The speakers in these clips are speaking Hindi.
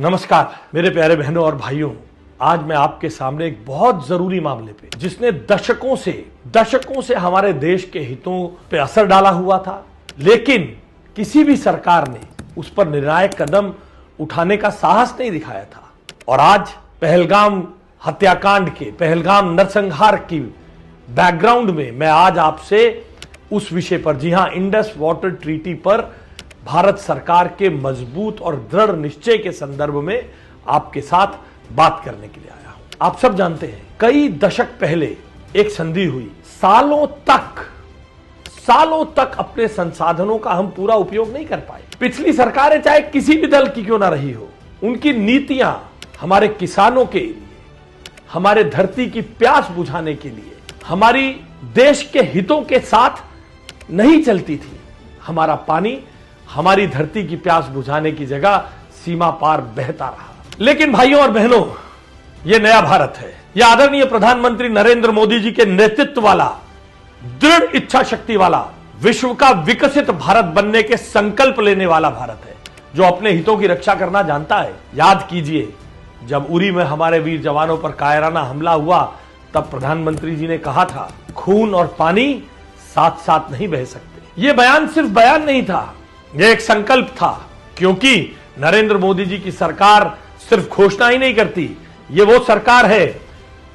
नमस्कार मेरे प्यारे बहनों और भाइयों, आज मैं आपके सामने एक बहुत जरूरी मामले पे, जिसने दशकों से हमारे देश के हितों पे असर डाला हुआ था, लेकिन किसी भी सरकार ने उस पर निर्णायक कदम उठाने का साहस नहीं दिखाया था। और आज पहलगाम हत्याकांड के, पहलगाम नरसंहार की बैकग्राउंड में मैं आज आपसे उस विषय पर, जी हां, इंडस वाटर ट्रीटी पर भारत सरकार के मजबूत और दृढ़ निश्चय के संदर्भ में आपके साथ बात करने के लिए आया हूं। आप सब जानते हैं, कई दशक पहले एक संधि हुई। सालों तक अपने संसाधनों का हम पूरा उपयोग नहीं कर पाए। पिछली सरकारें चाहे किसी भी दल की क्यों ना रही हो, उनकी नीतियां हमारे किसानों के लिए, हमारे धरती की प्यास बुझाने के लिए, हमारी देश के हितों के साथ नहीं चलती थी। हमारा पानी हमारी धरती की प्यास बुझाने की जगह सीमा पार बहता रहा। लेकिन भाइयों और बहनों, यह नया भारत है। यह आदरणीय प्रधानमंत्री नरेंद्र मोदी जी के नेतृत्व वाला, दृढ़ इच्छा शक्ति वाला, विश्व का विकसित भारत बनने के संकल्प लेने वाला भारत है, जो अपने हितों की रक्षा करना जानता है। याद कीजिए, जब उरी में हमारे वीर जवानों पर कायराना हमला हुआ, तब प्रधानमंत्री जी ने कहा था, खून और पानी साथ साथ नहीं बह सकते। यह बयान सिर्फ बयान नहीं था, यह एक संकल्प था, क्योंकि नरेंद्र मोदी जी की सरकार सिर्फ घोषणा ही नहीं करती। यह वो सरकार है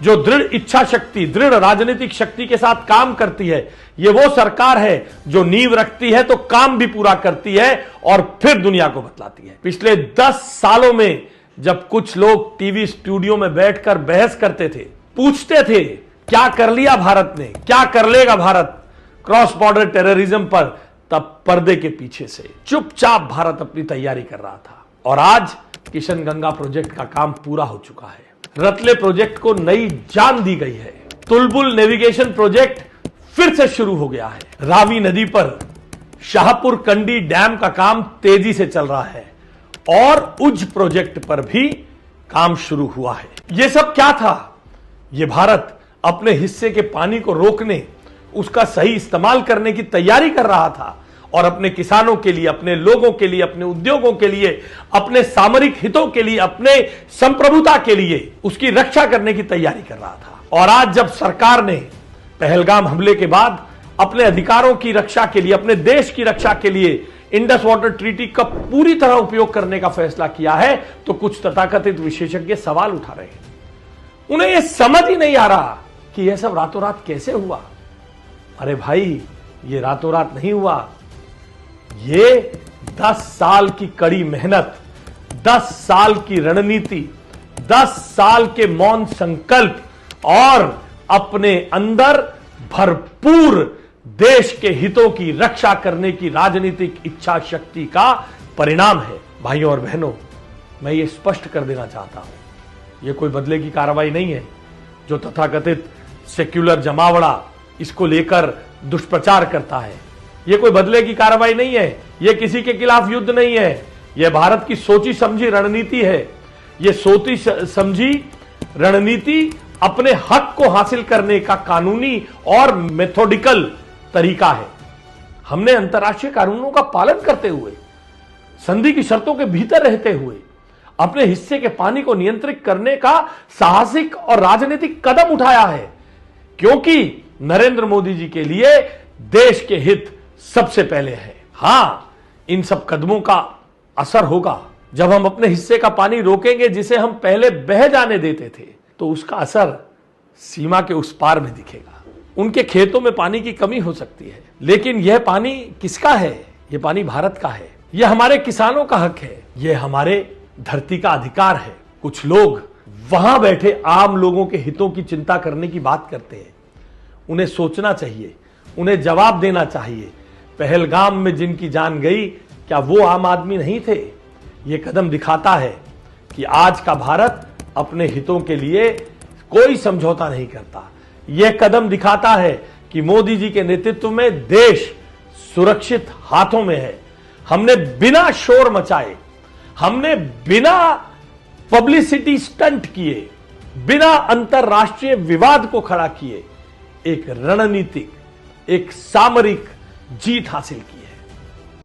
जो दृढ़ इच्छा शक्ति, दृढ़ राजनीतिक शक्ति के साथ काम करती है। यह वो सरकार है जो नींव रखती है तो काम भी पूरा करती है और फिर दुनिया को बतलाती है। पिछले 10 सालों में जब कुछ लोग टीवी स्टूडियो में बैठकर बहस करते थे, पूछते थे क्या कर लिया भारत ने, क्या कर लेगा भारत क्रॉस बॉर्डर टेररिज्म पर, तब पर्दे के पीछे से चुपचाप भारत अपनी तैयारी कर रहा था। और आज किशन गंगा प्रोजेक्ट का काम पूरा हो चुका है। रतले प्रोजेक्ट को नई जान दी गई है। तुलबुल नेविगेशन प्रोजेक्ट फिर से शुरू हो गया है। रावी नदी पर शाहपुर कंडी डैम का काम तेजी से चल रहा है और उज प्रोजेक्ट पर भी काम शुरू हुआ है। यह सब क्या था? यह भारत अपने हिस्से के पानी को रोकने, उसका सही इस्तेमाल करने की तैयारी कर रहा था और अपने किसानों के लिए, अपने लोगों के लिए, अपने उद्योगों के लिए, अपने सामरिक हितों के लिए, अपने संप्रभुता के लिए उसकी रक्षा करने की तैयारी कर रहा था। और आज जब सरकार ने पहलगाम हमले के बाद अपने अधिकारों की रक्षा के लिए, अपने देश की रक्षा के लिए इंडस वाटर ट्रीटी का पूरी तरह उपयोग करने का फैसला किया है, तो कुछ तथाकथित विशेषज्ञ सवाल उठा रहे हैं। उन्हें यह समझ ही नहीं आ रहा कि यह सब रातों रात कैसे हुआ। अरे भाई, ये रातों रात नहीं हुआ। ये 10 साल की कड़ी मेहनत, 10 साल की रणनीति, 10 साल के मौन संकल्प और अपने अंदर भरपूर देश के हितों की रक्षा करने की राजनीतिक इच्छा शक्ति का परिणाम है। भाइयों और बहनों, मैं ये स्पष्ट कर देना चाहता हूं, यह कोई बदले की कार्रवाई नहीं है जो तथाकथित सेक्युलर जमावड़ा इसको लेकर दुष्प्रचार करता है। यह कोई बदले की कार्रवाई नहीं है, यह किसी के खिलाफ युद्ध नहीं है, यह भारत की सोची समझी रणनीति है। यह सोची समझी रणनीति अपने हक को हासिल करने का कानूनी और मेथोडिकल तरीका है। हमने अंतर्राष्ट्रीय कानूनों का पालन करते हुए, संधि की शर्तों के भीतर रहते हुए अपने हिस्से के पानी को नियंत्रित करने का साहसिक और राजनीतिक कदम उठाया है, क्योंकि नरेंद्र मोदी जी के लिए देश के हित सबसे पहले है। हां, इन सब कदमों का असर होगा जब हम अपने हिस्से का पानी रोकेंगे, जिसे हम पहले बह जाने देते थे, तो उसका असर सीमा के उस पार में दिखेगा। उनके खेतों में पानी की कमी हो सकती है, लेकिन यह पानी किसका है? यह पानी भारत का है। यह हमारे किसानों का हक है, यह हमारे धरती का अधिकार है। कुछ लोग वहां बैठे आम लोगों के हितों की चिंता करने की बात करते हैं। उन्हें सोचना चाहिए, उन्हें जवाब देना चाहिए, पहलगाम में जिनकी जान गई, क्या वो आम आदमी नहीं थे? यह कदम दिखाता है कि आज का भारत अपने हितों के लिए कोई समझौता नहीं करता। यह कदम दिखाता है कि मोदी जी के नेतृत्व में देश सुरक्षित हाथों में है। हमने बिना शोर मचाए, हमने बिना पब्लिसिटी स्टंट किए, बिना अंतरराष्ट्रीय विवाद को खड़ा किए, एक रणनीतिक, एक सामरिक जीत हासिल की है।